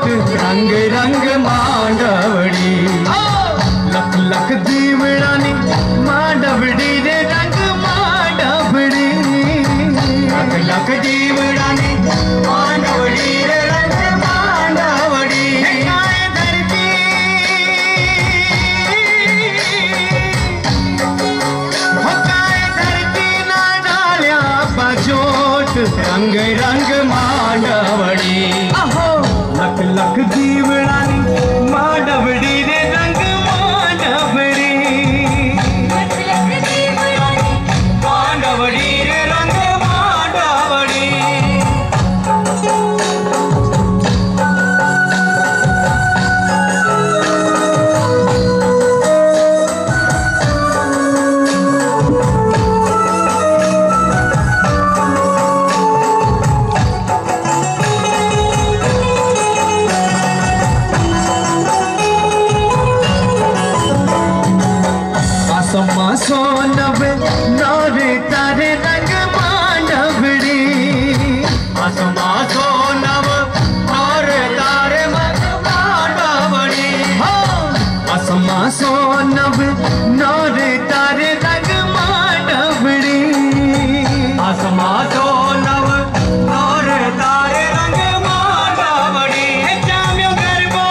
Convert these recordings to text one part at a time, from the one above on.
रंग रंग मांडवड़ी लख लख दीवड़ानी मांडवड़ी रे रंग मांडवड़ी लख लख दीवड़ानी मांडवड़ी रे रंग मांडवड़ी धरती ना डालिया बजोट रंग रंग मांडवड़ी लख लख दीवड़ानी मांडवड़ी रे रंग मांडवड़ी लख लख दीवड़ानी मांडवड़ी रे रंग मांडवड़ी सोनव नौरे तारे रंग मांडवड़ी आसमा सोनव नौरे तारे रंग मांडवड़ी आसमा सोनव नौरे तारे रंग मांडवड़ी आसमा सोनव नौरे तारे रंग मांडवड़ी जाम्यो गरबो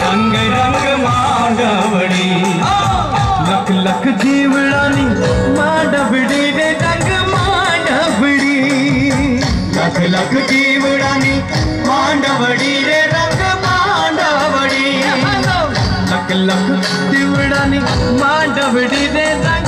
रंग रंग मांडवड़ी लख लख दीवड़ानी मांडवड़ी रे रंग मांडवड़ी लख लख दीवड़ानी मांडवड़ी रे रंग मांडवड़ी लख लख दीवड़ानी मांडवड़ी रे रंग